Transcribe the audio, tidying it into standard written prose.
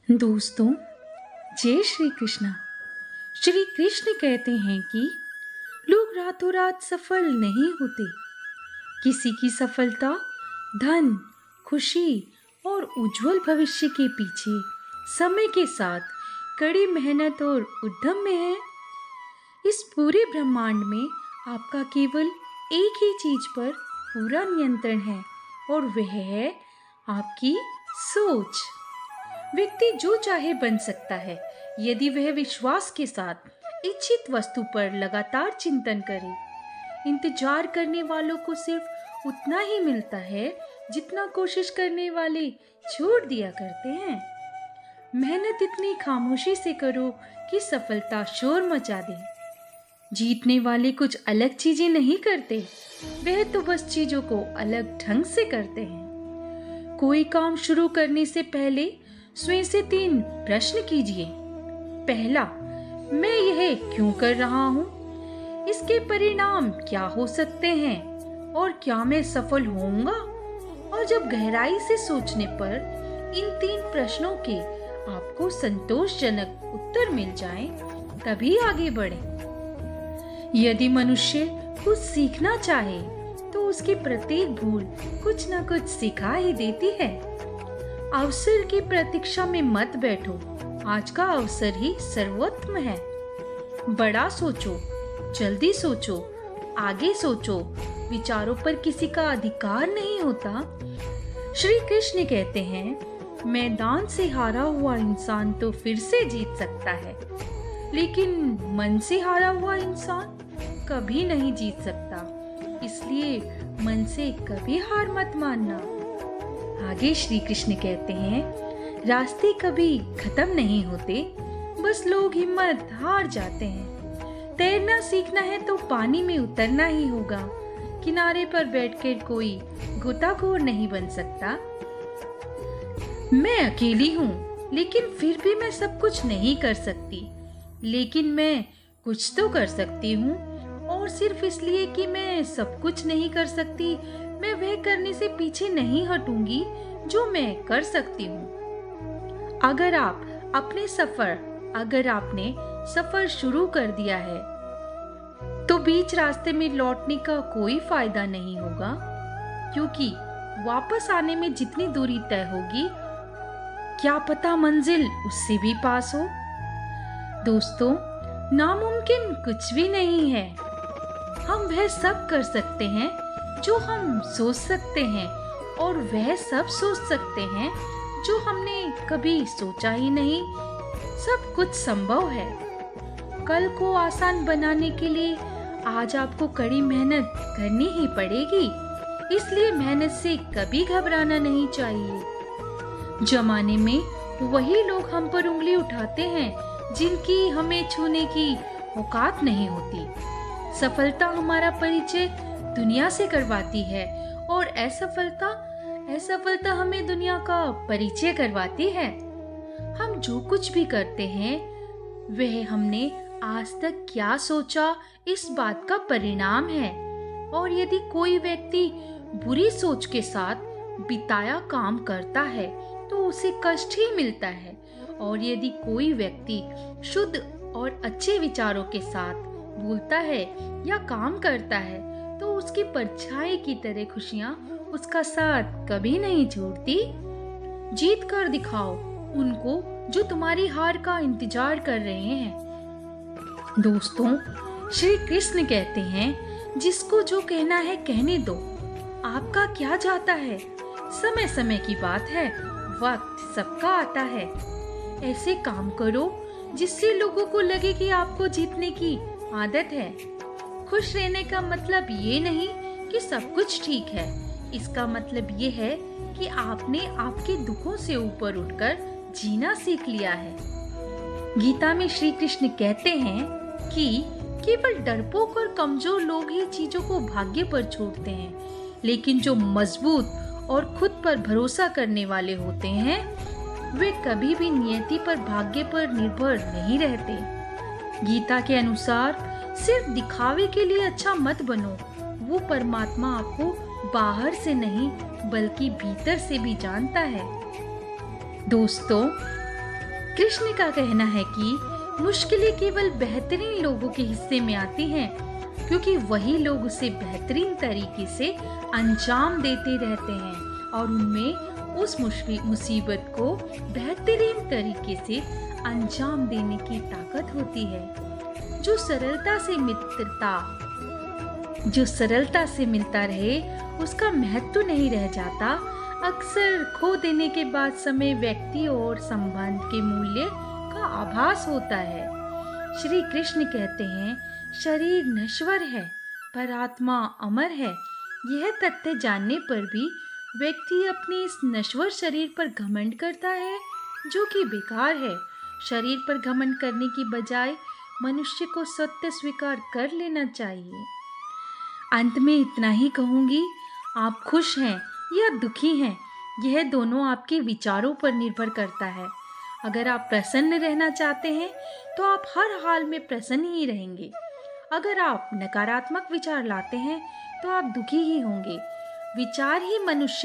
दोस्तों, जय श्री कृष्णा। श्री कृष्ण कहते हैं कि लोग रातों रात सफल नहीं होते। किसी की सफलता धन, खुशी और उज्जवल भविष्य के पीछे समय के साथ कड़ी मेहनत और उद्यम में है। इस पूरे ब्रह्मांड में आपका केवल एक ही चीज पर पूरा नियंत्रण है और वह है आपकी सोच। व्यक्ति जो चाहे बन सकता है यदि वह विश्वास के साथ इच्छित वस्तु पर लगातार चिंतन करे। इंतजार करने वालों को सिर्फ उतना ही मिलता है जितना कोशिश करने वाले छोड़ दिया करते हैं। मेहनत इतनी खामोशी से करो कि सफलता शोर मचा दे। जीतने वाले कुछ अलग चीजें नहीं करते, वह तो बस चीजों को अलग ढंग से करते हैं। कोई काम शुरू करने से पहले स्वयं से 3 प्रश्न कीजिए। पहला, मैं यह क्यों कर रहा हूँ? इसके परिणाम क्या हो सकते हैं और क्या मैं सफल होऊंगा? और जब गहराई से सोचने पर इन 3 प्रश्नों के आपको संतोषजनक उत्तर मिल जाएं, तभी आगे बढ़ें। यदि मनुष्य कुछ सीखना चाहे तो उसकी प्रत्येक भूल कुछ न कुछ सिखा ही देती है। अवसर की प्रतीक्षा में मत बैठो, आज का अवसर ही सर्वोत्तम है। बड़ा सोचो, जल्दी सोचो, आगे सोचो। विचारों पर किसी का अधिकार नहीं होता। श्री कृष्ण कहते हैं, मैदान से हारा हुआ इंसान तो फिर से जीत सकता है, लेकिन मन से हारा हुआ इंसान कभी नहीं जीत सकता। इसलिए मन से कभी हार मत मानना। आगे श्री कृष्ण कहते हैं, रास्ते कभी खत्म नहीं होते, बस लोग हिम्मत हार जाते हैं। तैरना सीखना है तो पानी में उतरना ही होगा। किनारे पर बैठकर कोई गोताखोर नहीं बन सकता। मैं अकेली हूँ, लेकिन फिर भी मैं सब कुछ नहीं कर सकती। लेकिन मैं कुछ तो कर सकती हूँ, और सिर्फ इसलिए कि मैं सब कुछ नहीं कर सकती, मैं वह करने से पीछे नहीं हटूंगी जो मैं कर सकती हूँ। अगर आपने सफर शुरू कर दिया है तो बीच रास्ते में लौटने का कोई फायदा नहीं होगा, क्योंकि वापस आने में जितनी दूरी तय होगी, क्या पता मंजिल उससे भी पास हो। दोस्तों, नामुमकिन कुछ भी नहीं है। हम वह सब कर सकते हैं जो हम सोच सकते हैं, और वह सब सोच सकते हैं जो हमने कभी सोचा ही नहीं। सब कुछ संभव है। कल को आसान बनाने के लिए आज आपको कड़ी मेहनत करनी ही पड़ेगी। इसलिए मेहनत से कभी घबराना नहीं चाहिए। जमाने में वही लोग हम पर उंगली उठाते हैं जिनकी हमें छूने की औकात नहीं होती। सफलता हमारा परिचय दुनिया से करवाती है, और असफलता हमें दुनिया का परिचय करवाती है। हम जो कुछ भी करते हैं वह हमने आज तक क्या सोचा, इस बात का परिणाम है। और यदि कोई व्यक्ति बुरी सोच के साथ बिताया काम करता है तो उसे कष्ट ही मिलता है, और यदि कोई व्यक्ति शुद्ध और अच्छे विचारों के साथ बोलता है या काम करता है तो उसकी परछाई की तरह खुशियां उसका साथ कभी नहीं छोड़ती। जीत कर दिखाओ उनको जो तुम्हारी हार का इंतजार कर रहे हैं। दोस्तों, श्री कृष्ण कहते हैं, जिसको जो कहना है कहने दो, आपका क्या जाता है। समय समय की बात है, वक्त सबका आता है। ऐसे काम करो जिससे लोगों को लगे कि आपको जीतने की आदत है। खुश रहने का मतलब ये नहीं कि सब कुछ ठीक है। इसका मतलब ये है कि आपने आपके दुखों से ऊपर उठकर जीना सीख लिया है। गीता में श्री कृष्ण कहते हैं कि केवल डरपोक और कमजोर लोग ही चीजों को भाग्य पर छोड़ते हैं, लेकिन जो मजबूत और खुद पर भरोसा करने वाले होते हैं वे कभी भी नियति पर, भाग्य पर निर्भर नहीं रहते। गीता के अनुसार सिर्फ दिखावे के लिए अच्छा मत बनो। वो परमात्मा आपको बाहर से नहीं बल्कि भीतर से भी जानता है। दोस्तों, कृष्ण का कहना है कि मुश्किलें केवल बेहतरीन लोगों के हिस्से में आती हैं, क्योंकि वही लोग उसे बेहतरीन तरीके से अंजाम देते रहते हैं और उनमें उस मुसीबत को बेहतरीन तरीके से अंजाम देने की ताकत होती है। जो सरलता से मिलता रहे उसका महत्व नहीं रह जाता। अक्सर खो देने के बाद समय व्यक्ति और संबंध के मूल्य का आभास होता है। श्री कृष्ण कहते हैं, शरीर नश्वर है पर आत्मा अमर है। यह तथ्य जानने पर भी व्यक्ति अपने इस नश्वर शरीर पर घमंड करता है, जो कि बेकार है। शरीर पर घमंड करने की बजाय मनुष्य को सत्य स्वीकार कर लेना चाहिए। अंत में इतना ही कहूंगी, आप खुश हैं या दुखी हैं, यह दोनों आपके विचारों पर निर्भर करता है। अगर आप प्रसन्न रहना चाहते हैं तो आप हर हाल में प्रसन्न ही रहेंगे। अगर आप नकारात्मक विचार लाते हैं तो आप दुखी ही होंगे। विचार ही मनुष्य